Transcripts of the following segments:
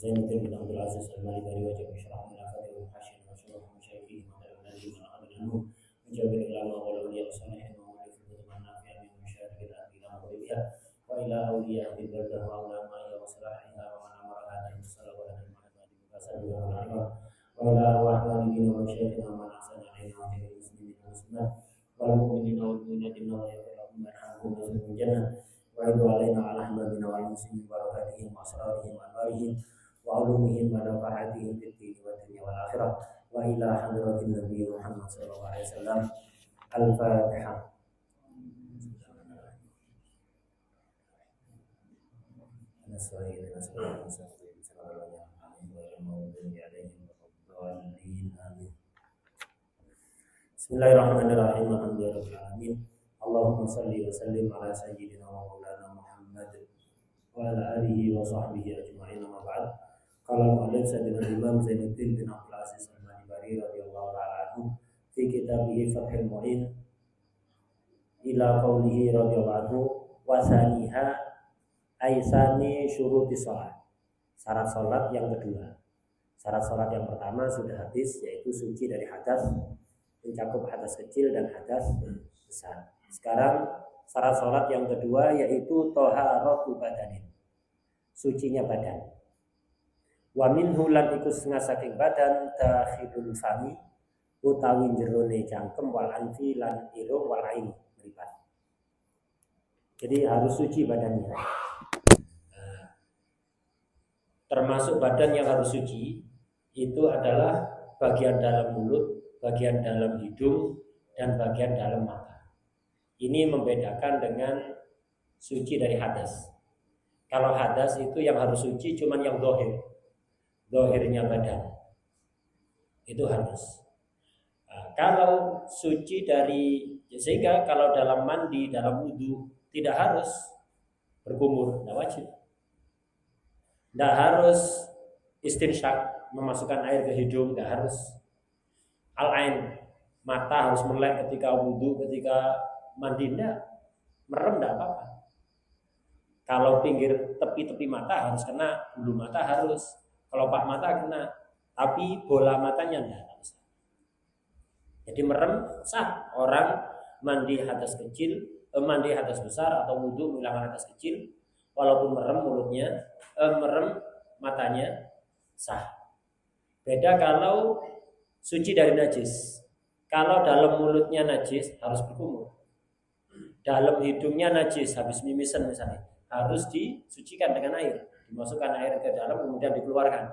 Zainuddin bin Abdul Aziz Al-Malibari wajib syarah al-Fatihah wa hasyiyah wa syarah masyayikhi madal al-ladhi wa al-anhu menjawab ulama wal awliya salihin wa mu'alif kutuban nafi'ah min masyayikh al-ila wa wa ila awliya bil baldah wa ulama wa salahiha wa man amara hadhihi salawat al-mahdi bi kasal wa al-arif wa ila arwahina wa masyayikhina wa man ahsana ilaina wa jami'il muslimin wal muslimat wal mu'minina wal mu'minatin wa yarhamhum warhamhum wa sallallahu jannah wa idu alaina ala ahbabina wal muslimin wa barakatihim wa asrarihim wa anwarihim wa ulumihim wa nafahatihim fid din wa dunya wal akhirah wa ila hadratin nabi Muhammad sallallahu alaihi wasallam. Al-Fatihah. Bismillahirrahmanirrahim. Alhamdulillahirabbil alamin. Allahumma shalli wa sallim ala sayyidina wa maulana Muhammad wa ala alihi wa sahbihi ajma'in. Amma ba'd. Qala al-mu'allif Sayyidina Imam Zainuddin bin Abdul Aziz Al-Malibari radhiyallahu ta'ala anhu fi kitabih Fathul Mu'in ila qawlihi radhiyallahu anhu wa saniha aisani syuruti shalah. Syarat salat yang kedua. Syarat salat yang pertama sudah habis, yaitu suci dari hadas, mencakup hadas kecil dan hadas besar. Sekarang syarat salat yang kedua yaitu thaharatu badanin. Sucinya badan. Wa minhu lan iku setengah saking badan dakhilul fami utawi jerone cangkem wal anfi lan irung wal ain mripat. Jadi harus suci badannya. Termasuk badan yang harus suci itu adalah bagian dalam mulut, bagian dalam hidung, dan bagian dalam mata. Ini membedakan dengan suci dari hadas. Kalau hadas itu yang harus suci cuman yang zahirnya badan. Itu harus. Kalau suci dari, sehingga kalau dalam mandi, dalam wudu tidak harus berkumur, tidak wajib. Tidak harus istinsyak, memasukkan air ke hidung, tidak harus. Al-ain, mata harus melek ketika wudu, ketika mandi, tidak. Merem tidak apa-apa. Kalau pinggir tepi-tepi mata harus kena, bulu mata harus. Kelopak mata kena, tapi bola matanya tidak bisa. Jadi merem sah. Orang mandi hadas kecil, mandi hadas besar atau wudu menghilangkan hadas kecil, walaupun merem mulutnya, merem matanya sah. Beda kalau suci dari najis. Kalau dalam mulutnya najis harus berkumur. Dalam hidungnya najis, habis mimisan misalnya, harus disucikan dengan air. Dimasukkan air ke dalam kemudian dikeluarkan.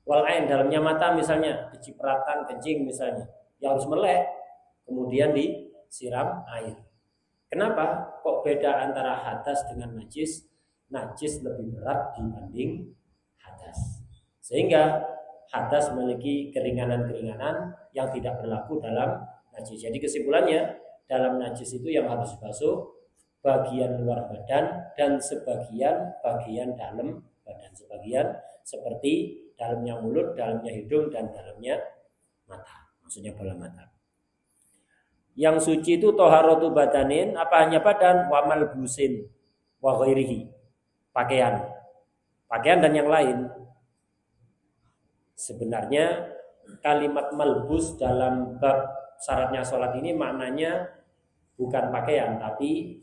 Wal ain, dalamnya mata misalnya, kecipratan kencing misalnya, yang harus melek, kemudian disiram air. Kenapa? Kok beda antara hadas dengan najis? Najis lebih berat dibanding hadas. Sehingga hadas memiliki keringanan-keringanan yang tidak berlaku dalam najis. Jadi kesimpulannya, dalam najis itu yang harus basuh bagian luar badan dan sebagian bagian dalam badan. Sebagian seperti dalamnya mulut, dalamnya hidung, dan dalamnya mata. Maksudnya bola mata. Yang suci itu toharatu badanin, apa hanya badan, wa malbusin wa ghairihi, pakaian dan yang lain. Sebenarnya kalimat malbus dalam bab syaratnya sholat ini maknanya bukan pakaian tapi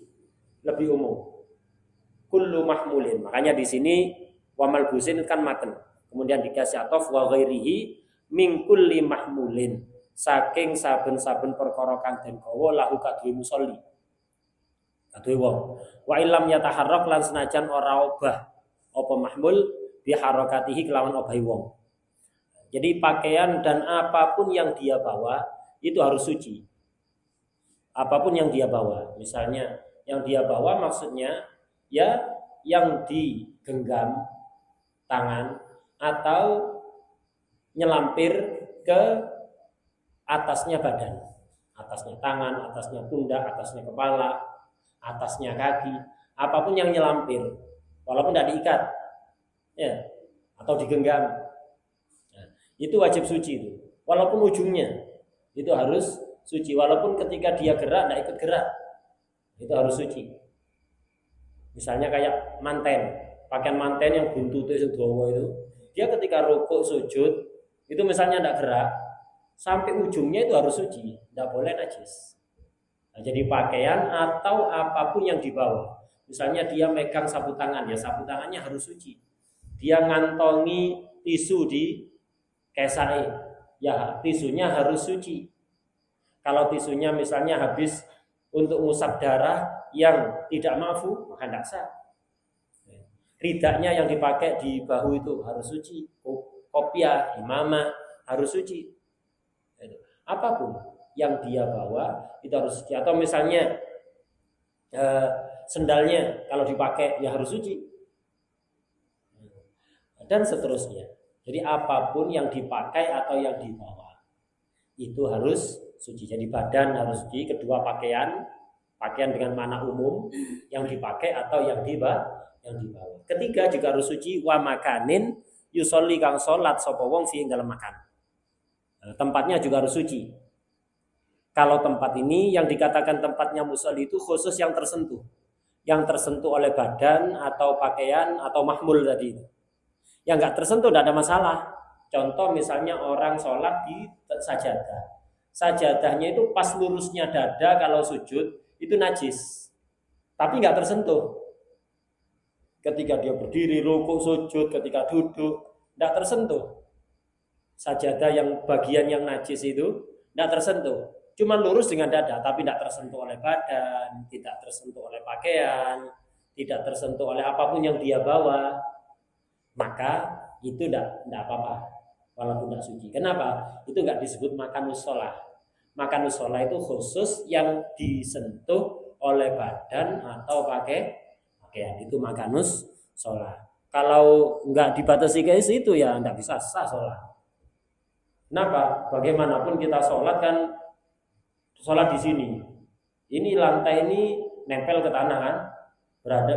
lebih umum. Kullu mahmulin. Makanya di sini wa malbusin kan matan. Kemudian dikasih ataf wa ghairihi min kulli mahmulin. Saking saben-saben perkara kang den gawa lahu kadhe musolli. Kadhe wong. Wa illam yataharrak lan senajan ora obah apa mahmul bi harakatihi kelawan obahi wong. Jadi pakaian dan apapun yang dia bawa itu harus suci. Apapun yang dia bawa, misalnya yang dia bawa maksudnya ya yang digenggam tangan atau nyelampir ke atasnya badan, atasnya tangan, atasnya pundak, atasnya kepala, atasnya kaki, apapun yang nyelampir, walaupun tidak diikat, ya, atau digenggam, nah, itu wajib suci itu, walaupun ujungnya itu harus suci, walaupun ketika dia gerak tidak ikut gerak. Itu harus suci. Misalnya kayak manten. pakaian manten yang buntutnya sedawa itu, dia ketika rukuk sujud itu misalnya tidak gerak sampai ujungnya itu harus suci, tidak boleh najis. Nah, jadi pakaian atau apapun yang dibawa, misalnya dia megang sapu tangan, ya sapu tangannya harus suci. Dia ngantongi tisu di kesai, ya tisunya harus suci. Kalau tisunya misalnya habis untuk ngusap darah yang tidak maafu, maka tidak sah. Ridaknya yang dipakai di bahu itu harus suci. Kopiah, imamah harus suci. Apapun yang dia bawa itu harus suci. Atau misalnya sendalnya kalau dipakai ya harus suci. Dan seterusnya. Jadi apapun yang dipakai atau yang dibawa itu harus suci. Jadi badan harus suci. Kedua pakaian dengan makna umum yang dipakai atau yang dibawa. Ketiga juga harus suci. Wa makanin yusolli kang sholat sapa wong fi dalam makan. Tempatnya juga harus suci. Kalau tempat ini yang dikatakan tempatnya musolli itu khusus yang tersentuh. Yang tersentuh oleh badan atau pakaian atau mahmul tadi. Yang nggak tersentuh tidak ada masalah. Contoh misalnya orang sholat di sajadah. Sajadahnya itu pas lurusnya dada kalau sujud itu najis. Tapi nggak tersentuh. Ketika dia berdiri, rukuk, sujud, ketika duduk, tidak tersentuh. Sajadah yang bagian yang najis itu tidak tersentuh. Cuma lurus dengan dada, tapi tidak tersentuh oleh badan, tidak tersentuh oleh pakaian, tidak tersentuh oleh apapun yang dia bawa. Maka itu tidak apa-apa, walaupun tidak suci. Kenapa? Itu nggak disebut makanus sholah. Makanus sholah itu khusus yang disentuh oleh badan atau pakaian. Itu makanus sholat. Kalau nggak dibatasi ke situ ya nggak bisa sah sholat. Kenapa? Bagaimanapun kita sholat kan sholat di sini. Ini lantai ini nempel ke tanah kan,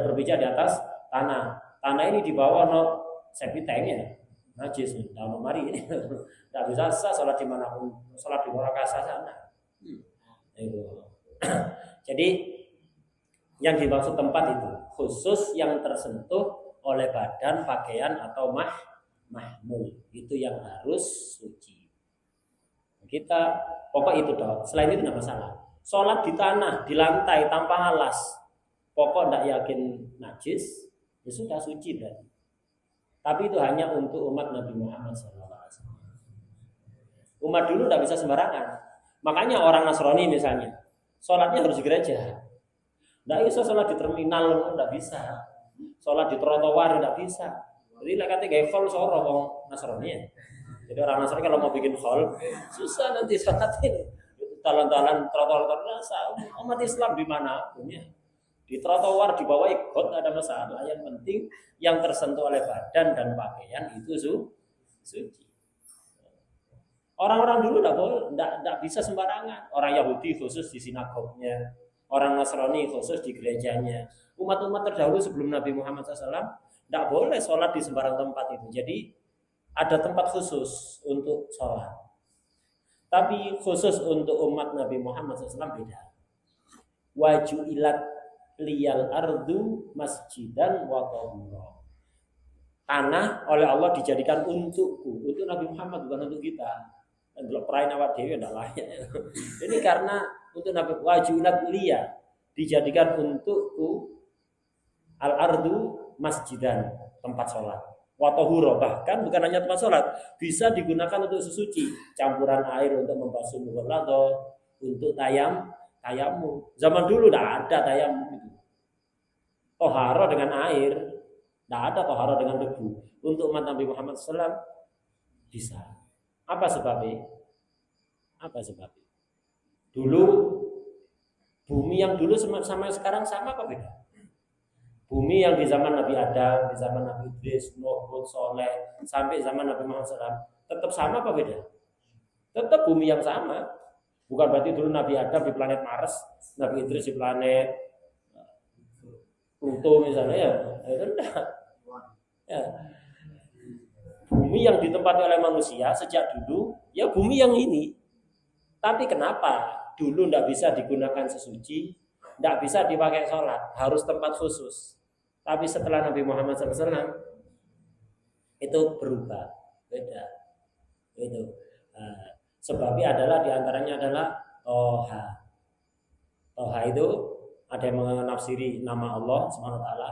berpijak di atas tanah. Tanah ini di bawah septic tanknya najis nih. Dalam mari ini nggak bisa sah sholat dimanapun. Sholat di luar kasar sana. Itu. Jadi yang dimaksud tempat itu khusus yang tersentuh oleh badan, pakaian atau mahmul. Itu yang harus suci. Kita pokok itu toh. Selain itu tidak masalah. Sholat di tanah, di lantai tanpa alas, pokok tidak yakin najis, ya sudah suci berarti. Tapi itu hanya untuk umat Nabi Muhammad SAW. Umat dulu tidak bisa sembarangan. Makanya orang Nasrani misalnya, sholatnya harus di gereja. Tidak bisa sholat di terminal, tidak bisa. Sholat di trotoar tidak bisa. Jadi katanya gaya hall seorang orang Nasrani. Jadi orang Nasrani kalau mau bikin hall susah nanti sholatin. Talan-talan trotoar umat Islam di mana punya. Di trotoar di bawah ikut tidak ada masalah. Yang penting yang tersentuh oleh badan dan pakaian itu suci. Orang-orang dulu tidak bisa sembarangan. Orang Yahudi khusus di sinagognya. Orang Nasrani khusus di gerejanya. Umat-umat terdahulu sebelum Nabi Muhammad SAW tidak boleh sholat di sembarang tempat itu. Jadi ada tempat khusus untuk sholat. Tapi khusus untuk umat Nabi Muhammad SAW beda. Waju'ilat liyal ardu masjidan wa tahura. Tanah oleh Allah dijadikan untukku, untuk Nabi Muhammad bukan untuk kita. Dan kalau perain awak dewi tidak layak. Ini karena untuk Nabi wajulat liya dijadikan untukku al-ardu masjidan, tempat sholat. Watohuro, bahkan bukan hanya tempat sholat, bisa digunakan untuk sesuci, campuran air untuk membasuh mughalladzah, untuk tayammum. Zaman dulu tidak ada tayammum itu. Toharo dengan air, tidak ada toharo dengan debu. Untuk umat Nabi Muhammad SAW bisa. Apa sebabnya? Dulu bumi yang dulu sama sekarang sama apa beda? Bumi yang di zaman Nabi Adam, di zaman Nabi Idris, Nuh, Hud, Soleh, sampai zaman Nabi Muhammad SAW tetap sama apa beda? Tetap bumi yang sama. Bukan berarti dulu Nabi Adam di planet Mars, Nabi Idris di planet Pluto misalnya ya. Enggak. Ya. Bumi yang ditempati oleh manusia sejak dulu, ya bumi yang ini. Tapi kenapa dulu tidak bisa digunakan sesuci, tidak bisa dipakai sholat, harus tempat khusus. Tapi setelah Nabi Muhammad SAW itu berubah, beda. Itu sebabnya adalah diantaranya adalah Toha. Toha itu ada yang menafsiri nama Allah Subhanahu Wa Taala,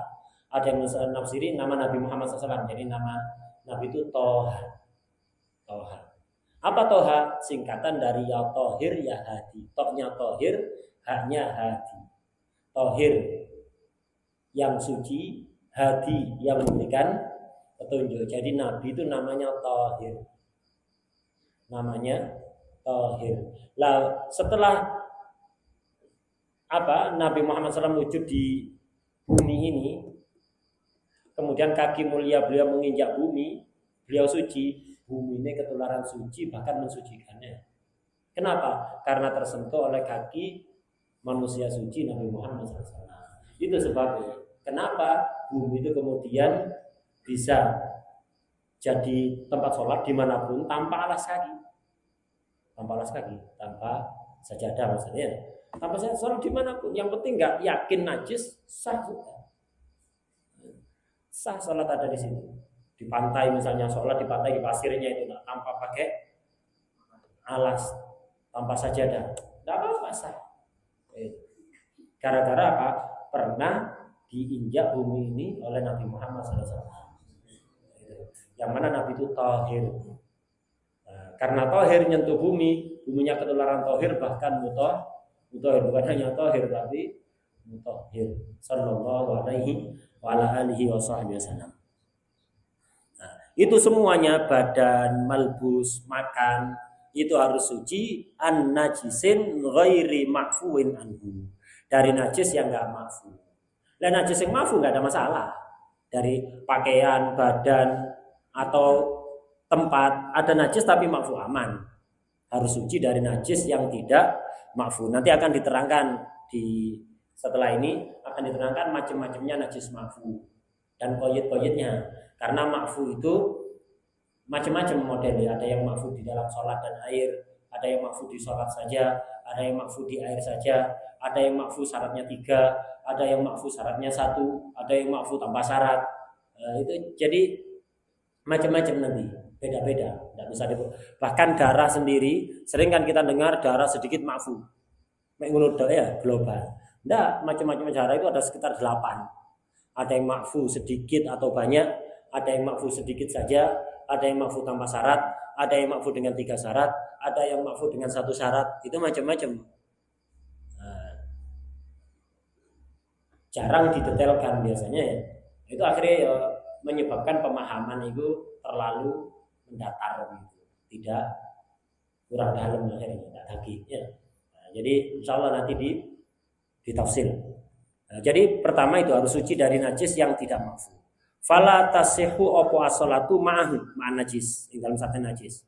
ada yang menafsiri nama Nabi Muhammad SAW. Jadi nama Nabi itu Toha. Toha. Apa Toha? Singkatan dari ya Tohir ya Hadi. Toknya Tohir, haknya Hadi. Tohir yang suci, Hadi yang memberikan petunjuk. Jadi Nabi itu namanya Tohir. Namanya Tohir. Lah setelah Nabi Muhammad SAW wujud di bumi ini, kemudian kaki mulia beliau menginjak bumi, beliau suci, bumi ini ketularan suci bahkan mensucikannya. Kenapa? Karena tersentuh oleh kaki manusia suci Nabi Muhammad SAW. Itu sebabnya. Kenapa bumi itu kemudian bisa jadi tempat sholat dimanapun tanpa alas kaki, tanpa sajadah maksudnya. Tanpa sajadah sholat dimanapun. Yang penting nggak yakin najis, sah juga. Sah sholat ada di situ. Di pantai misalnya sholat di pantai di pasirnya itu tanpa pakai alas, tanpa sajadah, nggak apa-apa sah. Gara-gara apa? Pernah diinjak bumi ini oleh Nabi Muhammad SAW. Yang mana Nabi itu Tahir. Karena Tahir nyentuh bumi, buminya ketularan Tahir bahkan mutahhir, bukan hanya Tahir tapi mutahhir. Sallallahu alaihi wa ala alihi wasallam. Itu semuanya badan, malbus, makan itu harus suci an najisin ghairi makfuin anhu. Dari najis yang enggak makfu. Dan najis yang makfu enggak ada masalah. Dari pakaian, badan atau tempat ada najis tapi makfu aman. Harus suci dari najis yang tidak makfu. Nanti akan diterangkan setelah ini akan diterangkan macam-macamnya najis makfu dan koyit-koyitnya. Karena makfu itu macam-macam modelnya. Ada yang makfu di dalam sholat dan air, ada yang makfu di sholat saja, ada yang makfu di air saja, ada yang makfu syaratnya 3, ada yang makfu syaratnya 1, ada yang makfu tanpa syarat. Itu jadi macam-macam nanti, beda-beda, tidak bisa bahkan darah sendiri sering kan kita dengar darah sedikit makfu, menurut ya global. Tidak, macam-macam darah itu ada sekitar 8. Ada yang makfu sedikit atau banyak, ada yang makfu sedikit saja, ada yang makfu tanpa syarat, ada yang makfu dengan 3 syarat, ada yang makfu dengan 1 syarat. Itu macam-macam. Jarang didetailkan biasanya ya. Itu akhirnya menyebabkan pemahaman itu terlalu mendatar gitu. Tidak kurang dalam akhirnya, tidak daging ya. Jadi insyaallah nanti ditafsir. Jadi pertama itu harus suci dari najis yang tidak makfu. Fala tasihhu opo as-salatu ma'an najis, ing dalam satu najis.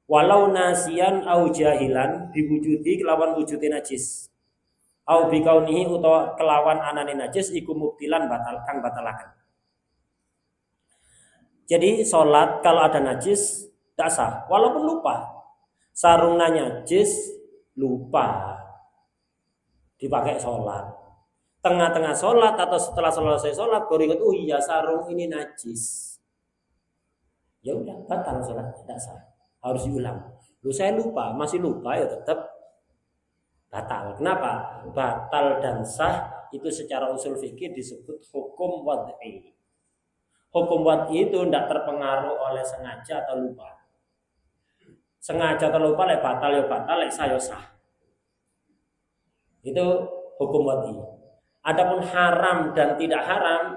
Walau nasian au jahilan diwujudi kelawan wujudi najis. Au bikaunihi utawa kelawan anane najis iku mubtilan kang batalaken. Jadi salat kalau ada najis tidak sah walaupun lupa. Sarungnya najis lupa dipakai salat. Tengah-tengah sholat atau setelah selesai sholat baru ingat, oh iya sarung ini najis. Ya udah batal sholatnya, tidak sah. Harus diulang. Lu saya lupa, masih lupa ya tetap batal. Kenapa? Batal dan sah itu secara usul fikih disebut hukum wad'i. Hukum wad'i itu tidak terpengaruh oleh sengaja atau lupa. Sengaja atau lupa lek batal ya batal, lek sah ya sah. Itu hukum wad'i. Adapun haram dan tidak haram,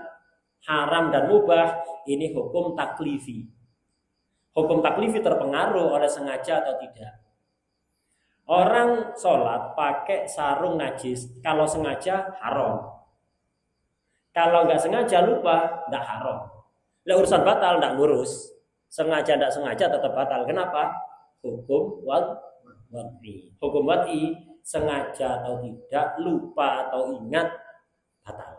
haram dan mubah, ini hukum taklifi. Hukum taklifi terpengaruh oleh sengaja atau tidak. Orang sholat pakai sarung najis, kalau sengaja haram. Kalau nggak sengaja lupa, nggak haram. Lah urusan batal nggak ngurus. Sengaja nggak sengaja tetap batal. Kenapa? Hukum wad'i. Hukum wad'i sengaja atau tidak, lupa atau ingat, batal.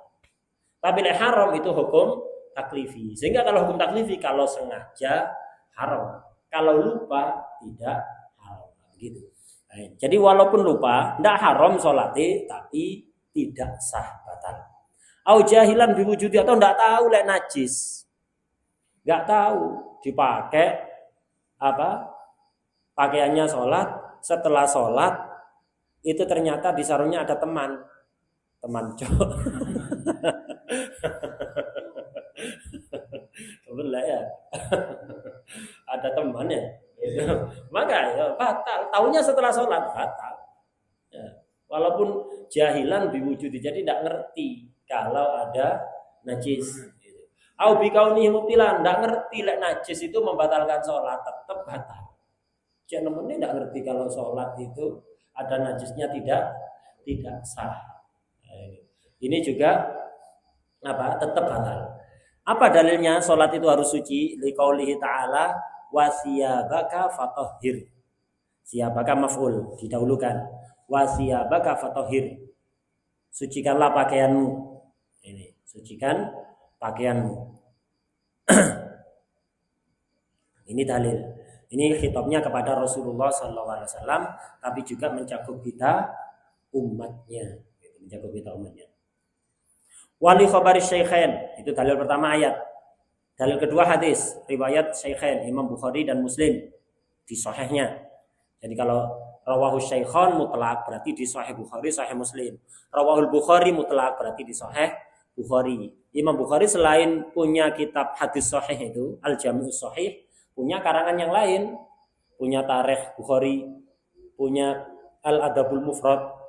Tapi lek haram itu hukum taklifi. Sehingga kalau hukum taklifi kalau sengaja haram, kalau lupa tidak haram. Begitu. Jadi walaupun lupa tidak haram sholatnya tapi tidak sah batal. Au jahilan biwujudi atau enggak tahu lek najis. Enggak tahu, dipakai apa? Pakaiannya sholat, setelah sholat itu ternyata di sarungnya ada teman cowok. Kebelah ya. Ada temannya. Maka ya batal. Taunya setelah sholat batal. Ya. Walaupun jahilan biwujudi, jadi tidak ngerti kalau ada najis. Au bikaunihi mubtilan, tidak ngerti lek najis itu membatalkan sholat, tetap batal. Jangan nemennya tidak ngerti kalau sholat itu ada najisnya tidak sah. Ini juga apa? Tetap batal. Apa dalilnya sholat itu harus suci? Liqaulihi ta'ala wasiyabaka fatahhir. Siyabaka maf'ul didahulukan. Wasiyabaka fatahhir. Sucikanlah pakaianmu. Ini, sucikan pakaianmu. Ini dalil. Ini khitabnya kepada Rasulullah SAW, tapi juga mencakup kita umatnya. Mencakup kita umatnya. Wali khabari Syaikhain, itu dalil pertama ayat. Dalil kedua hadis, riwayat Syaikhain, Imam Bukhari dan Muslim di sahihnya. Jadi kalau rawahu Syaikhan mutlak berarti di sahih Bukhari, sahih Muslim. Rawahul Bukhari mutlak berarti di sahih Bukhari. Imam Bukhari selain punya kitab hadis sahih itu Al-Jami'us Sahih, punya karangan yang lain, punya Tarikh Bukhari, punya Al-Adabul Mufrad.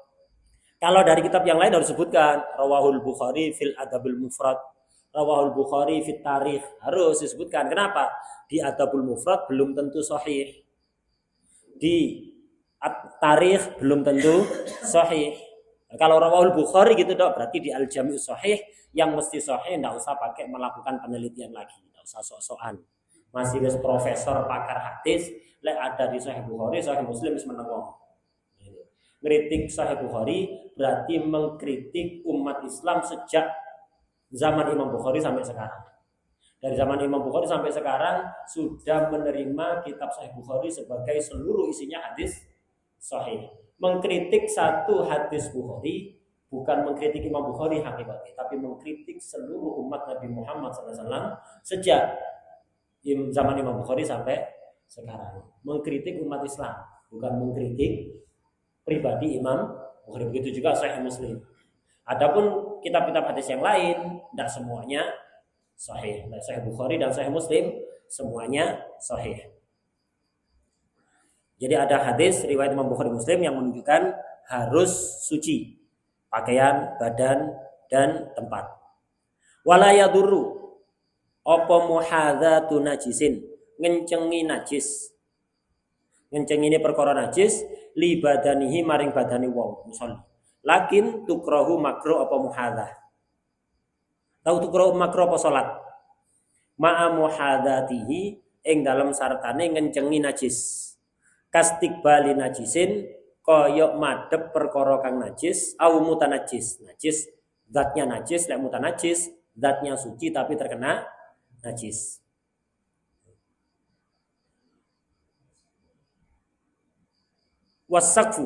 Kalau dari kitab yang lain harus disebutkan Rawahul Bukhari fil Adabul Mufrad, Rawahul Bukhari fit Tarikh, harus disebutkan. Kenapa? Di Adabul Mufrad belum tentu sahih. Di Tarikh belum tentu sahih. Kalau Rawahul Bukhari gitu dok, berarti di Al-Jami'us Sahih yang mesti sahih, enggak usah pakai melakukan penelitian lagi, enggak usah sok-sokan. Masih wis profesor pakar hadis, lek ada di Sahih Bukhari, Sahih Muslim wis meneng. Kritik Sahih Bukhari berarti mengkritik umat Islam sejak zaman Imam Bukhari sampai sekarang. Dari zaman Imam Bukhari sampai sekarang sudah menerima kitab Sahih Bukhari sebagai seluruh isinya hadis sahih. Mengkritik satu hadis Bukhari bukan mengkritik Imam Bukhari hakikatnya, tapi mengkritik seluruh umat Nabi Muhammad SAW sejak zaman Imam Bukhari sampai sekarang. Mengkritik umat Islam, bukan mengkritik pribadi Imam Bukhari. Begitu juga Sahih Muslim. Adapun kitab-kitab hadis yang lain, tidak semuanya sahih. Sahih Bukhari dan Sahih Muslim semuanya sahih. Jadi ada hadis riwayat Imam Bukhari Muslim yang menunjukkan harus suci pakaian, badan, dan tempat. Wala yadurru apa muhadzatu najisin, ngencengi najis. Ngencengi ini perkara najis li badanihi maring badani wong musolli. Lakin tukrahu makruh apa muhadzah. Tahu tukrahu makruh apa salat? Ma'a muhadzatihi ing dalam sartane ngencengi najis. Kastikbali najisin koyok madep perkara kang najis au mutanajis. Najis zatnya najis, lek mutanajis zatnya suci tapi terkena najis. Wasaqfu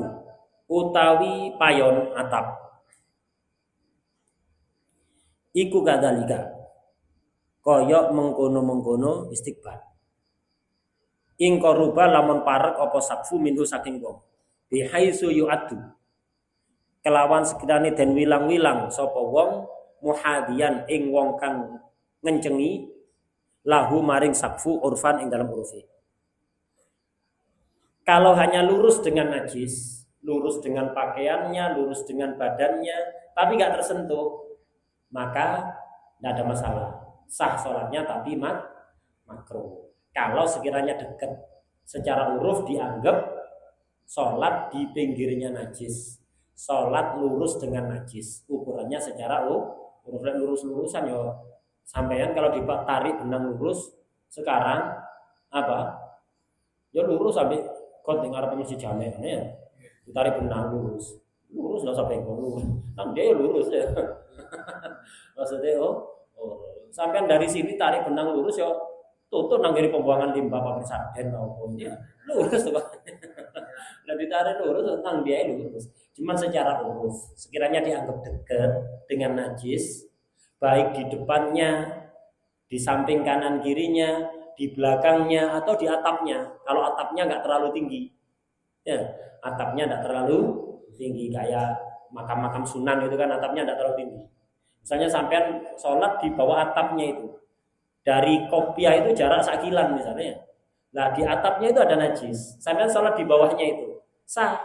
utawi payon atap iku kadalika koyok mengkono-mengkono istiqbal. Ing koruba lamun parek apa sakfu minhu saking wong bihaitsu yu'addu kelawan sekirane den wilang-wilang sapa wong muhadian ing wong kang ngencengi lahu maring sakfu urfan ing dalam urufi. Kalau hanya lurus dengan najis, lurus dengan pakaiannya, lurus dengan badannya, tapi nggak tersentuh, maka tidak ada masalah. Sah sholatnya tapi makruh. Kalau sekiranya dekat, secara uruf dianggap sholat di pinggirnya najis, sholat lurus dengan najis. Ukurannya secara uruf lurus-lurusan ya. Sampean kalau ditarik benang lurus sekarang apa? Ya lurus sampai kot dengar masjid jamek ya. Ditarik benang lurus nggak sampai lurus. Kan dia lurus ya. Maksudnya sampean dari sini tarik benang lurus ya. Tutup nanggiri pembuangan limbah pabrik sarden maupun ya lurus tuh. Nah ditarik lurus tentang dia lurus. Cuman secara uruf sekiranya dianggap dekat dengan najis baik di depannya, di samping kanan kirinya, di belakangnya, atau di atapnya. Kalau atapnya nggak terlalu tinggi, ya, atapnya nggak terlalu tinggi kayak makam-makam Sunan itu kan atapnya nggak terlalu tinggi. Misalnya sampean sholat di bawah atapnya itu, dari kopiah itu jarak sakilan misalnya. Nah di atapnya itu ada najis, sampean sholat di bawahnya itu sah,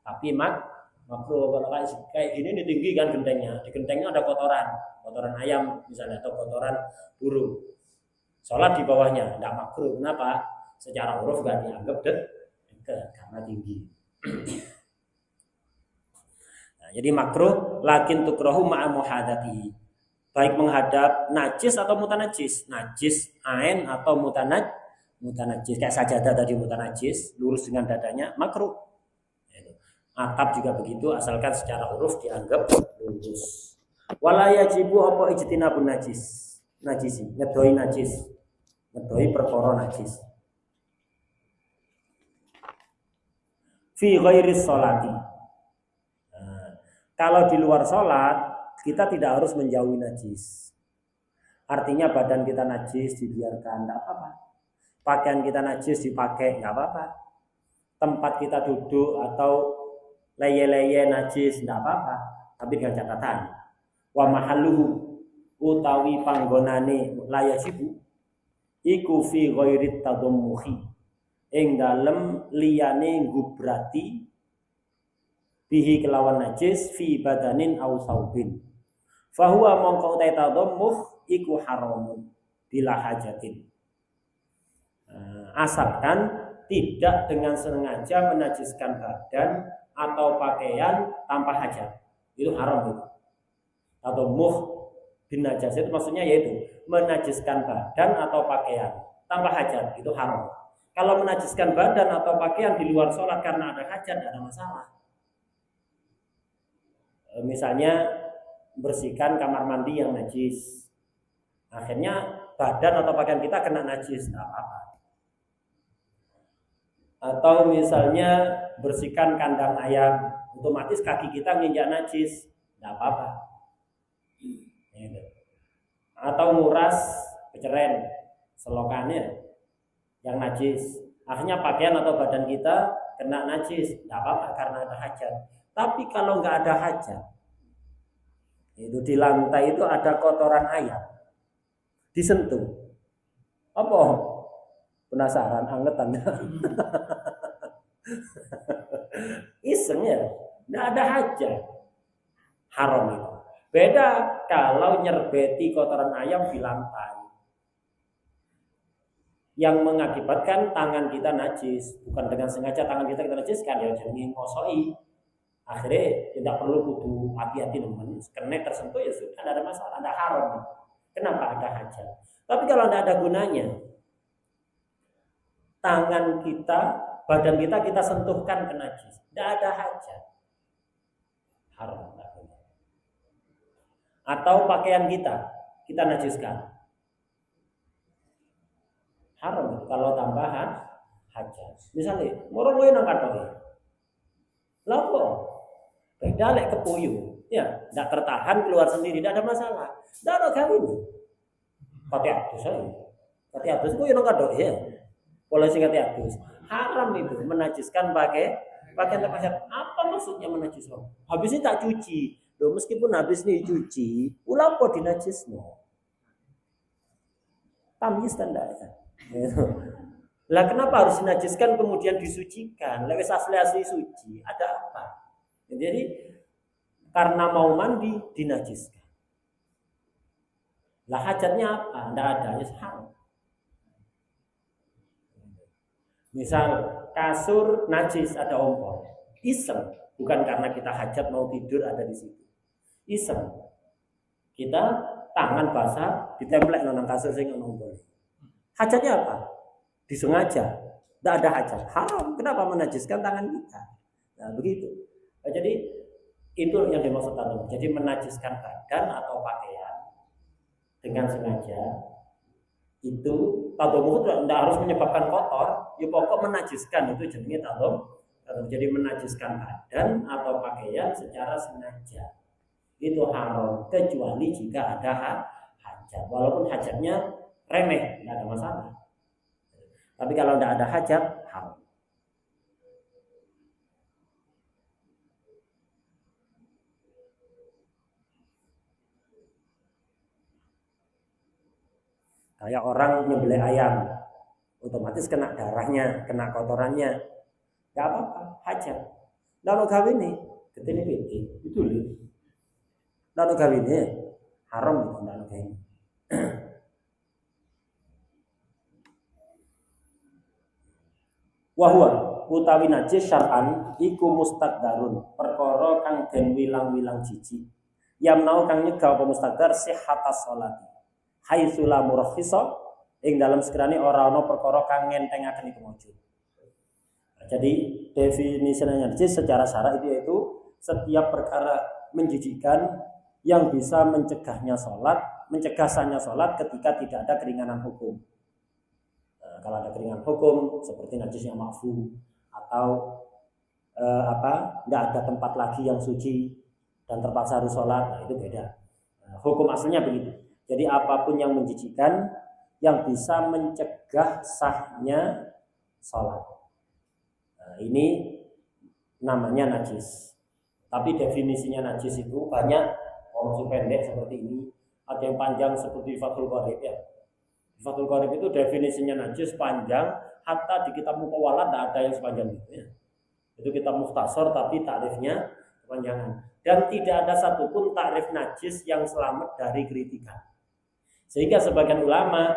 tapi makruh. Kalau kayak gini ini tinggi kan gentengnya, di gentengnya ada kotoran ayam misalnya atau kotoran burung. Sholat di bawahnya tidak makruh. Kenapa? Secara uruf gak dianggap dekat karena tinggi. Nah, jadi makruh lakin tukrohu ma'a muhadati. Baik menghadap najis atau mutanajis, najis ain atau mutanajis. Kayak sajadah tadi mutanajis, lurus dengan dadanya makruh. Atap juga begitu, asalkan secara uruf dianggap lurus. Wala yajibu apa ijtinabun najisi, ngedoi najis, ngedoi perkara najis. Fi ghairi sholati. Kalau di luar sholat, kita tidak harus menjauhi najis. Artinya badan kita najis dibiarkan, tidak apa-apa. Pakaian kita najis dipakai, nggak apa-apa. Tempat kita duduk atau leye-leye najis, tidak apa-apa. Tapi dengan catatan, wa mahalluhu utawi panggonane layajibu iku fi ghairi tadammuhi. Ing dalem liyane gubrati bihi kelawan najis fi badanin aw saubin. Fahuwa mongko utai tadammuh iku haramun bila hajatin. Asalkan tidak dengan sengaja menajiskan badan atau pakaian tanpa hajat. Itu haram itu. Tadammuh bin najas itu maksudnya yaitu menajiskan badan atau pakaian tanpa hajat, itu haram. Kalau menajiskan badan atau pakaian di luar sholat karena ada hajat, tidak ada masalah. Misalnya bersihkan kamar mandi yang najis, akhirnya badan atau pakaian kita kena najis, tidak apa-apa. Atau misalnya bersihkan kandang ayam, otomatis kaki kita nginjak najis, tidak apa-apa. Atau nguras peceren selokannya yang najis, akhirnya pakaian atau badan kita kena najis, tidak apa-apa karena ada hajat. Tapi kalau nggak ada hajat, itu di lantai itu ada kotoran ayam, disentuh, apa? Penasaran, angetan? Iseng ya, nggak ada hajat, haram itu. Beda kalau nyerbeti kotoran ayam di lantai, yang mengakibatkan tangan kita najis, bukan dengan sengaja tangan kita najiskan, ya jangan ngosoi. Akhirnya tidak perlu kudu hati-hati teman, kena tersentuh ya sudah, tidak ada masalah, ada haram. Kenapa ada hajat? Tapi kalau tidak ada gunanya, tangan kita, badan kita sentuhkan ke najis, tidak ada hajat, haram. Atau pakaian kita najiskan, haram kalau tambahan hajat. Misalnya, moro kowe nang katoke. Lha kok beda lek kepuyu, ya, tidak tertahan keluar sendiri, tidak ada masalah. Tidak ada kali ini. Pakai adus aja. Pakai adus kowe nang katoke ya. Pola sing kate adus. Haram itu menajiskan pakaian tempat hajat. Apa maksudnya menajiskan? Habisnya tak cuci. Loh, meskipun habis nih cuci, ulah kok dinajisno. Tamyiz tandanya. Lah kenapa harus dinajiskan kemudian disucikan? Lewes asli suci. Ada apa? Jadi karena mau mandi dinajiskan. Lah hajatnya apa? Tidak ada, ya haram. Misal kasur najis ada ompol, iseng, bukan karena kita hajat mau tidur ada di situ. Iseng, kita tangan basah ditemplek nang kasur sing ompol. Hajatnya apa? Disengaja, tidak ada hajat, haram. Kenapa menajiskan tangan kita? Nah begitu. Nah, jadi itu yang dimaksud tadi. Jadi menajiskan badan atau pakaian dengan sengaja itu tadammuh tidak harus menyebabkan kotor, ya pokok menajiskan itu jenenge tadammuh. Jadi menajiskan badan atau pakaian secara sengaja. itu haram kecuali jika ada hajat. Walaupun hajatnya remeh, tidak ada masalah. Tapi kalau tidak ada hajat, haram. Kayak orang nyembelih ayam, otomatis kena darahnya, kena kotorannya, nggak apa-apa, hajat. Lalu kawin nih, ketini piti, itu lihat. Lalu kawin nih, haram itu lalu kawin. Wahwa utawi najis syar'an iku mustaqdarun, perkara kang den wilang-wilang jiji. Yamnau kang nyegah apa mustaqdar sihhatas sholati. Haitsu la murakhisa ing dalam sekiranya ora ana perkara kang ngentengaken iku wujud. Jadi definisi najis secara syara itu yaitu setiap perkara menjijikkan yang bisa mencegahnya sholat, mencegah sahnya sholat ketika tidak ada keringanan hukum. Kalau ada keringanan hukum seperti najis yang makfu atau nggak ada tempat lagi yang suci dan terpaksa harus sholat, nah itu beda. Hukum aslinya begitu. Jadi apapun yang menjijikkan yang bisa mencegah sahnya sholat, nah, ini namanya najis. Tapi definisinya najis itu banyak, orang pendek seperti ini, ada yang panjang seperti Fathul Qorib ya. Fathul Qorib itu definisinya najis panjang, hatta di kitab Muqawwalat tidak ada yang sepanjang itu ya. Itu kitab mukhtasar tapi takrifnya kepanjangan. Dan tidak ada satupun takrif najis yang selamat dari kritikan. Sehingga sebagian ulama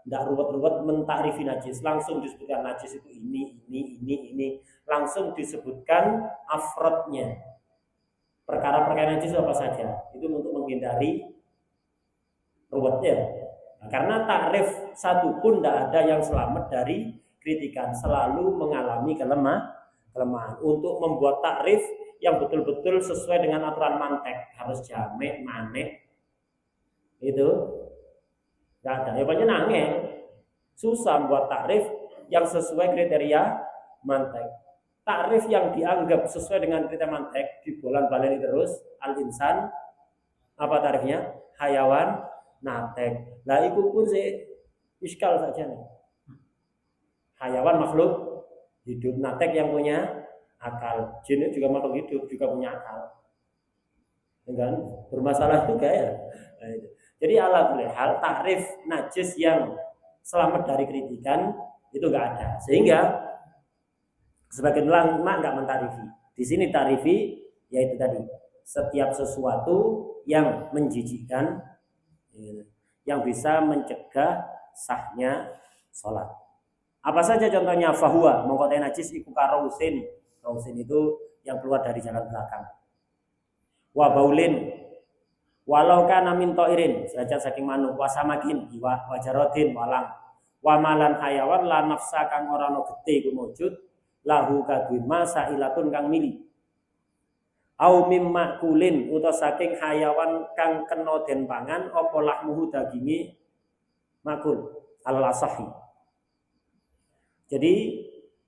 tidak ruwet-ruwet mentakrifi najis, langsung disebutkan najis itu ini, langsung disebutkan afrodnya. Perkara-perkara najis apa saja, itu untuk menghindari ruwetnya. Karena takrif satu pun tidak ada yang selamat dari kritikan, selalu mengalami kelemahan. Untuk membuat takrif yang betul-betul sesuai dengan aturan mantek, harus jamek, manek, itu nggak ada. Ya banyak nangeng, susah buat takrif yang sesuai kriteria mantek. Takrif yang dianggap sesuai dengan kriteria mantek dibolan-baleni terus. Al-insan apa takrifnya? Hayawan natek. Nah itu pun sih iskal saja nih. Hayawan makhluk hidup, natek yang punya akal. Jin juga makhluk hidup, juga punya akal. Dengan bermasalah juga ya. Nah, itu. Jadi ala kulli hal takrif najis yang selamat dari kritikan itu enggak ada. Sehingga sebagian ulama enggak mentarifi. Di sini tarifi yaitu tadi setiap sesuatu yang menjijikkan, yang bisa mencegah sahnya sholat. Apa saja contohnya? Fahuwa mengkotai najis iku karausin. Rausin itu yang keluar dari jalan belakang. Wa baulin walau kana min toirin, derajat saking manuk, wasamakin wajarodin walang, wamalan hayawan la nafsa kang ora ana getih iku mujud lahu kadwin masailatun kang mili. Au mimma kulin utawa saking hayawan kang kena den pangan apa lahmuhu daginge makul al-asahi. Jadi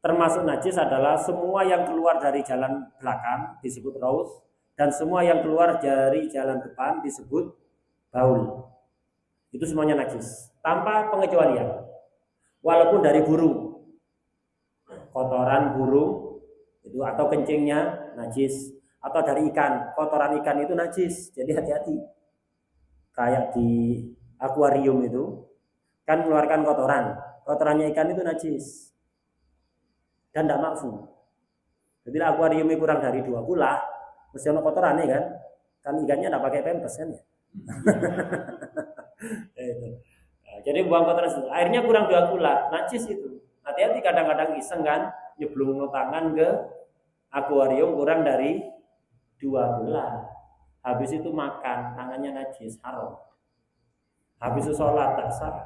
termasuk najis adalah semua yang keluar dari jalan belakang disebut raus, dan semua yang keluar dari jalan depan disebut baul. Itu semuanya najis tanpa pengecualian. Walaupun dari burung, kotoran burung itu atau kencingnya najis, atau dari ikan, kotoran ikan itu najis. Jadi hati-hati. Kayak di akuarium itu kan mengeluarkan kotoran, kotorannya ikan itu najis dan tidak makfu. Jadi akuariumnya kurang dari 2 kula, mesti ada kotorannya kan ikannya tidak pakai pempes kan ya. Jadi buang kotoran itu, airnya kurang 2 kula, najis itu. Hati-hati, kadang-kadang iseng kan nyeblung tangan ke akuarium kurang dari 2 bulan, habis itu makan, tangannya najis, haram. Habis itu sholat tak sah.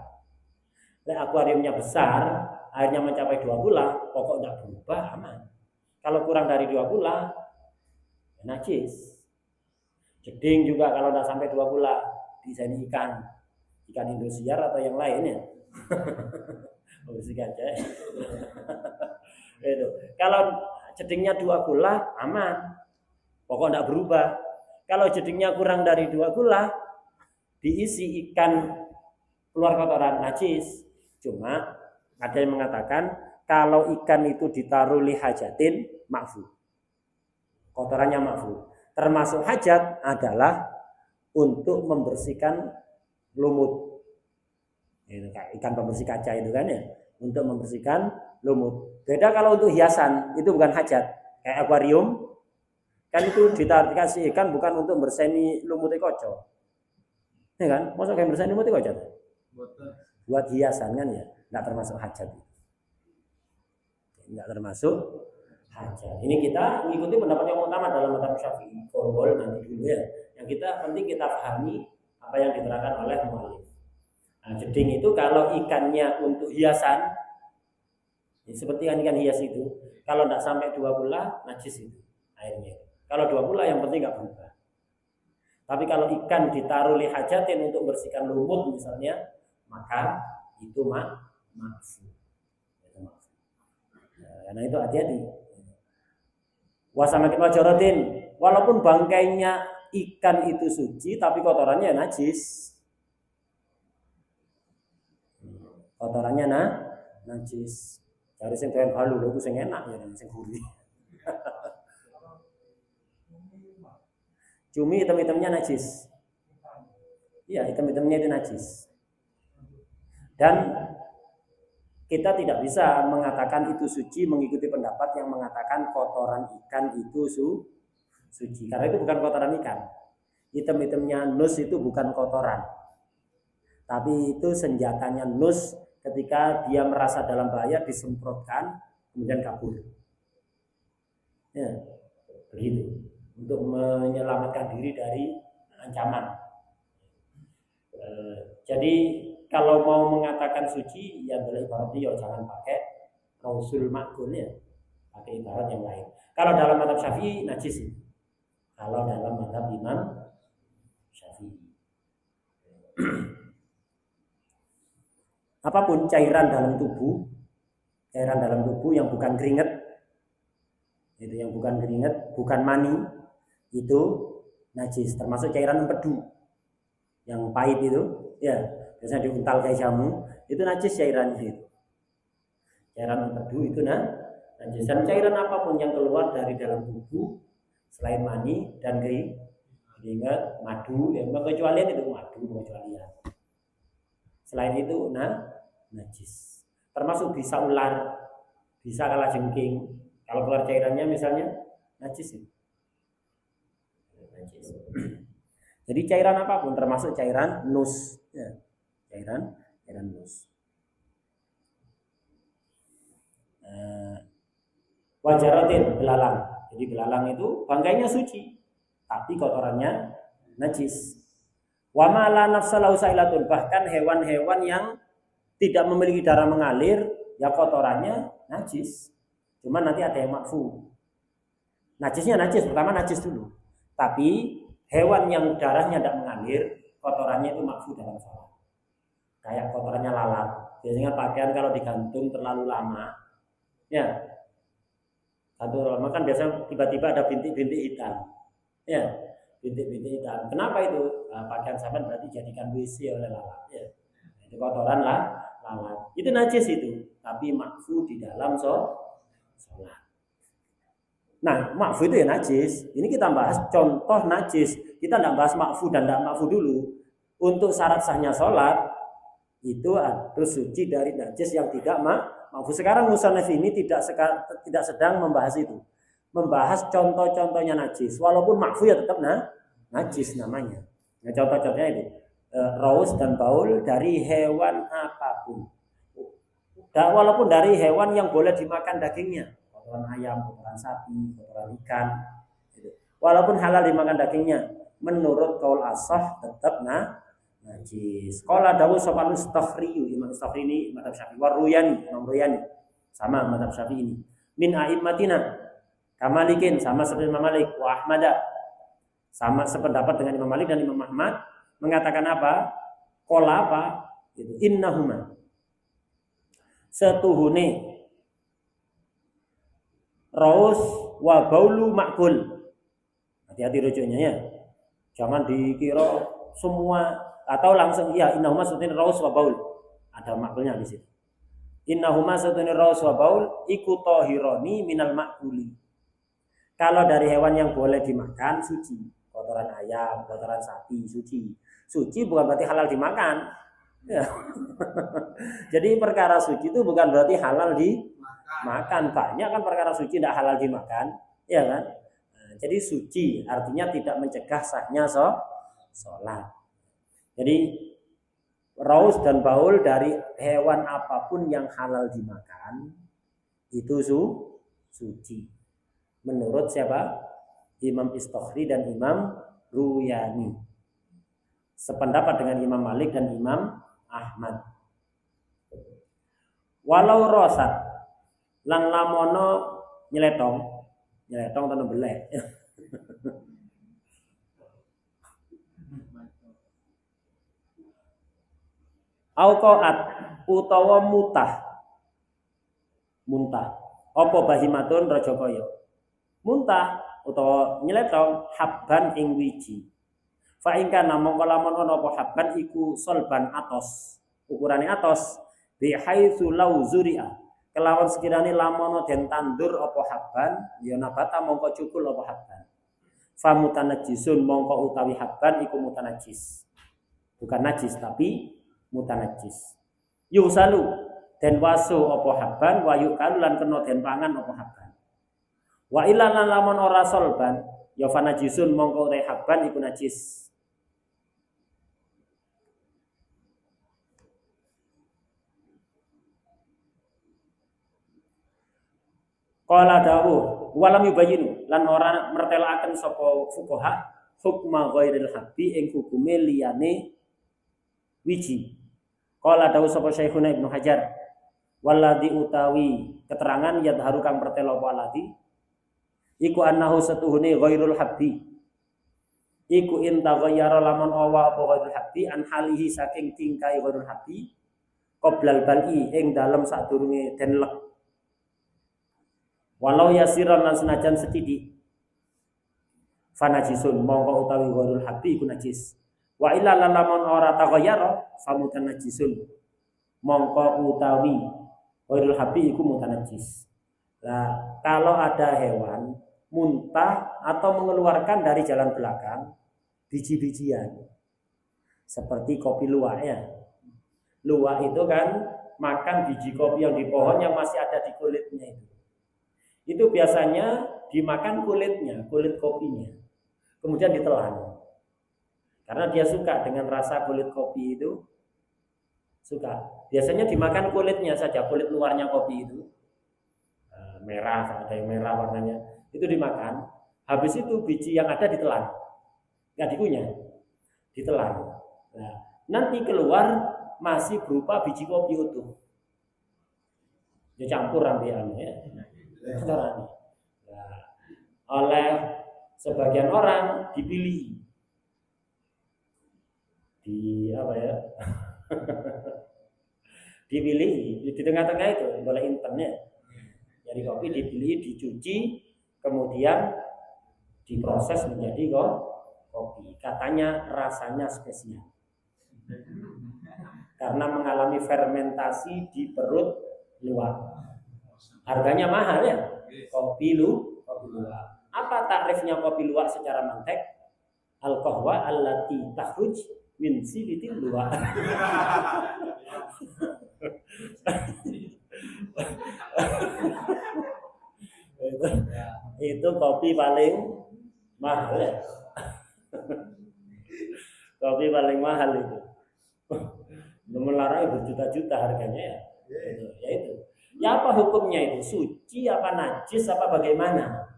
Akuariumnya besar, airnya mencapai 2 bulan, pokok tidak berubah, aman. Kalau kurang dari 2 bulan, najis. Jeding juga kalau tidak sampai 2 bulan, desain ikan Indosiar atau yang lainnya. Bersihkan aja. Itu. Kalau jedingnya 2 bulan, aman. Pokok tidak berubah. Kalau jedingnya kurang dari 2 kula, diisi ikan keluar kotoran najis. Cuma ada yang mengatakan kalau ikan itu ditaruh li hajatin makfu. Kotorannya makfu. Termasuk hajat adalah untuk membersihkan lumut. Ini kayak ikan pembersih kaca itu kan ya, untuk membersihkan lumut. Beda kalau untuk hiasan, itu bukan hajat. Kayak akuarium, kan itu dikasih ikan bukan untuk berseni lumutnya kocok. Ya kan? Masa kayak berseni lumutnya kocok? Buat hiasan kan ya, nggak termasuk hajat. Nggak termasuk hajat. Ini kita mengikuti pendapat yang utama dalam mazhab Syafi'i. Kobol nanti dulu ya. Yang kita penting kita pahami apa yang diterangkan oleh muallif. Nah, jeding itu kalau ikannya untuk hiasan, ya seperti ikan hias itu, kalau tidak sampai 2 kula najis itu airnya. Kalau 2 kula yang penting nggak berubah. Tapi kalau ikan ditaruh li hajatin untuk bersihkan lumut misalnya, maka itu makfu. Karena itu hati-hati. Wasamakin wajarotin, walaupun bangkainya ikan itu suci, tapi kotorannya najis. Kotorannya najis. Cari sing doyan balu lho, sing enak ya, sing gurih. Cumi hitam-hitamnya najis. Iya, hitam-hitamnya itu najis. Dan kita tidak bisa mengatakan itu suci mengikuti pendapat yang mengatakan kotoran ikan itu suci. Karena itu bukan kotoran ikan. Hitam-hitamnya nus itu bukan kotoran. Tapi itu senjatanya nus ketika dia merasa dalam bahaya disemprotkan kemudian kabur. Ya, begitu. Untuk menyelamatkan diri dari ancaman. Jadi kalau mau mengatakan suci, ya boleh ibaratnya ya jangan pakai rausul makul ya, pakai ibarat yang lain. Kalau dalam mazhab Syafi'i najis. Kalau dalam mazhab Imam Syafi'i, apapun cairan dalam tubuh yang bukan keringat, itu yang bukan keringat, bukan mani, itu najis. Termasuk cairan empedu yang pahit itu, ya biasanya diuntal kayak jamu, itu najis cairannya itu. Cairan empedu itu najis. Dan cairan apapun yang keluar dari dalam tubuh selain mani dan keringat, madu, ya pengecualian itu madu pengecualian. Selain itu najis. Termasuk bisa ular, bisa kalajengking. Kalau keluar cairannya misalnya najis itu. Najis. Jadi cairan apapun termasuk cairan nus, ya. Cairan nus. Wajaratin, belalang. Jadi belalang itu bangkainya suci, tapi kotorannya najis. Wa ma la nafsalahu sailatun, bahkan hewan-hewan yang tidak memiliki darah mengalir, ya kotorannya najis. Cuma nanti ada yang makfu. Najisnya najis, pertama najis dulu. Tapi hewan yang darahnya tidak mengalir, kotorannya itu makfu dalam sholat. Kayak kotorannya lalat. Biasanya pakaian kalau digantung terlalu lama, ya, gantung terlalu lama kan biasanya tiba-tiba ada bintik-bintik hitam, ya, bintik-bintik hitam. Kenapa itu? Pakaian sahabat berarti jadikan WC oleh lalat, ya. Itu kotoran lalat. Itu najis itu, tapi makfu di dalam sholat. Nah, makfu itu ya najis. Ini kita bahas contoh najis. Kita tidak bahas makfu dan tidak makfu dulu. Untuk syarat sahnya sholat itu harus suci dari najis yang tidak makfu. Sekarang musannaf ini tidak sedang membahas itu. Membahas contoh-contohnya najis. Walaupun makfu ya tetap najis namanya. Nah, contoh-contohnya itu raus dan baul dari hewan apapun. Walaupun dari hewan yang boleh dimakan dagingnya. Kotoran ayam, kotoran sapi, kotoran ikan, gitu. Walaupun halal dimakan dagingnya, menurut qaul ashah tetap najis. Qala dawu sapa Mustakhri, Imam Mustakhri ini mazhab Syafi'i, Waruyani, Imam Ruyani sama mazhab Syafi'i ini. Min a'immatina Kamalikin sama seperti Imam Malik, wa Ahmad sama sependapat dengan Imam Malik dan Imam Ahmad mengatakan apa? Qala apa? Gitu. Innahuma setuhune raus wa baulu makul. Hati-hati rujuknya ya. Jangan dikira semua atau langsung ya innahuma satune raus wa baul. Ada makulnya di situ. Innahuma satune raus wa baul iku tahirani minal makuli. Kalau dari hewan yang boleh dimakan suci, kotoran ayam, kotoran sapi suci. Suci bukan berarti halal dimakan. Ya. Jadi perkara suci itu bukan berarti halal dimakan. Banyak kan perkara suci tidak halal dimakan, ya kan? Nah, jadi suci artinya tidak mencegah sahnya sholat. Jadi raus dan baul dari hewan apapun yang halal dimakan itu suci. Menurut siapa? Imam Istokhri dan Imam Ruyani. Sependapat dengan Imam Malik dan Imam Ahmad. Walau rosat lang lamono nyeletong tanah belek. Auqaat utawa muntah. Apa bahimatun raja kaya? Muntah utawa nyeletong habban ing wiji. Fa ing kana mongko lamun ana apa habban iku solban atos. Ukurane atos bi haitsu law zuri'a. Kelawan sekirane lamun den tandur apa habban ya nabata mongko cukul apa habban. Fa mutanajjisun mongko utawi habban iku mutanajjis. Bukan najis tapi mutanajjis. Yusalu den wasu apa habban wa yukalu lan kena den pangan apa habban. Wa illa lan lamun ora solban ya fa najisun mongko utawi habban iku najis. Qala dawuh walam yubayinu lan ora mertelakaken sapa fuqaha hukma ghairil habbi ing hukume liyane wiji. Qala dawuh sapa Syekhuna Ibnu Hajar walladzi utawi keterangan yadharu kang pertelo apa alati iku annahu satuhune ghairul habbi iku intaghayyara lamun awa apa ghairul habbi an halihi saking tingkai ghairul habbi qoblal bal'i ing dalem sadurunge den lek. Walau yasiran lan senajan sethithik fanajisun mongko utawi ghairul habbi iku najis. Wa illa lamun ora taghayyara famutan najisun mongko utawi ghairul habbi iku mutanajis. Nah, kalau ada hewan muntah atau mengeluarkan dari jalan belakang biji-bijian seperti kopi luwak ya. Luwak itu kan makan biji kopi yang di pohon yang masih ada di kulitnya itu. Itu biasanya dimakan kulitnya, kulit kopinya. Kemudian ditelan. Karena dia suka dengan rasa kulit kopi itu. Suka. Biasanya dimakan kulitnya saja, kulit luarnya kopi itu. Merah, ada yang merah warnanya. Itu dimakan. Habis itu biji yang ada ditelan. Enggak dikunyah. Ditelan. Nah, nanti keluar masih berupa biji kopi utuh. Dia campur ambiannya ya. Nah, oleh sebagian orang dipilih di apa ya dipilih di tengah-tengah itu boleh internet jadi kopi dipilih dicuci kemudian diproses menjadi kopi katanya rasanya spesial karena mengalami fermentasi di perut luar. Harganya mahal ya, kopi luwak. Apa takrifnya kopi luwak secara mantek? Al-qahwa allati takhruj min sibitil luwak. Itu kopi paling mahal ya. Kopi paling mahal itu. Melarang berjuta-juta harganya ya. Ya itu. Ya apa hukumnya itu? Suci apa najis apa bagaimana?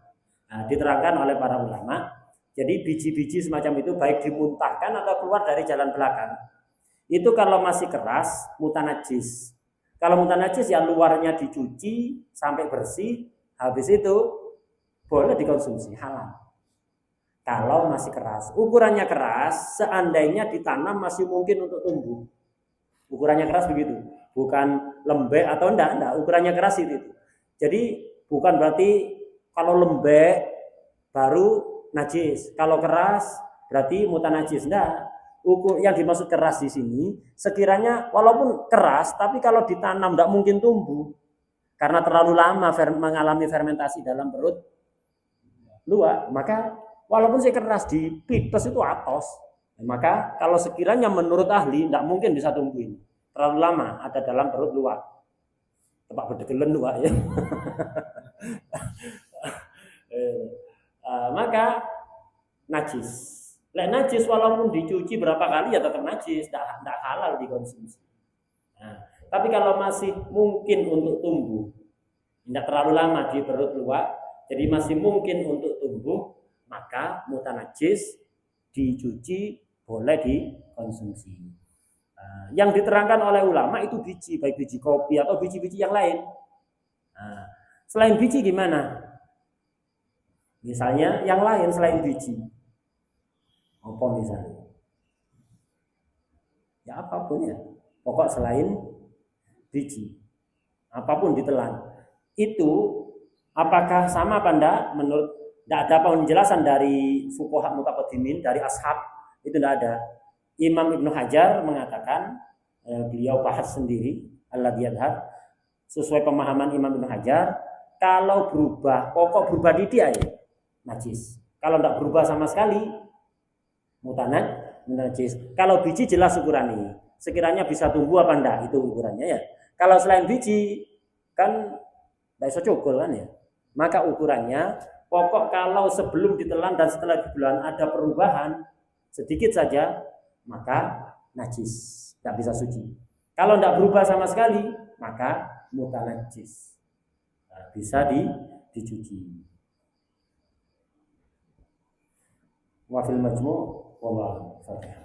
Nah, diterangkan oleh para ulama. Jadi biji-biji semacam itu baik dimuntahkan atau keluar dari jalan belakang. Itu kalau masih keras mutanajis. Kalau mutanajis ya luarnya dicuci sampai bersih, habis itu boleh dikonsumsi halal. Kalau masih keras, ukurannya keras, seandainya ditanam masih mungkin untuk tumbuh. Ukurannya keras begitu. Bukan lembek atau enggak, ukurannya keras itu. Jadi bukan berarti kalau lembek baru najis, kalau keras berarti mutanajis. Enggak. Ukur yang dimaksud keras di sini sekiranya walaupun keras tapi kalau ditanam enggak mungkin tumbuh karena terlalu lama mengalami fermentasi dalam perut luak, maka walaupun saya keras di pipes itu atos, maka kalau sekiranya menurut ahli enggak mungkin bisa tumbuh ini terlalu lama ada dalam perut luak. Tempat berdegelen luak ya. Maka najis. Lek najis walaupun dicuci berapa kali ya tetap najis, tidak halal dikonsumsi. Nah, tapi kalau masih mungkin untuk tumbuh, tidak terlalu lama di perut luak, jadi masih mungkin untuk tumbuh, maka mutanajis dicuci boleh dikonsumsi. Nah, yang diterangkan oleh ulama itu biji, baik biji kopi atau biji-biji yang lain. Nah, selain biji gimana? Misalnya yang lain selain biji. Apa misalnya? Ya apapun ya. Pokok selain biji. Apapun ditelan. Itu apakah sama apa enggak? Menurut tidak ada penjelasan dari fuqaha mutaqaddimin, dari ashab, itu tidak ada. Imam Ibnu Hajar mengatakan, beliau bahas sendiri, alladzi yadhhar, sesuai pemahaman Imam Ibnu Hajar, kalau berubah, pokok berubah didik ya, najis. Kalau tidak berubah sama sekali, mutanajis. Kalau biji jelas ukuran ini. Sekiranya bisa tumbuh apa enggak itu ukurannya ya. Kalau selain biji kan tidak bisa cukul kan ya. Maka ukurannya pokok kalau sebelum ditelan dan setelah ditelan ada perubahan sedikit saja maka najis, tidak bisa suci. Kalau tidak berubah sama sekali maka mutanajis. Nah, bisa dicuci. Wa fil majmu' wallahu a'lam.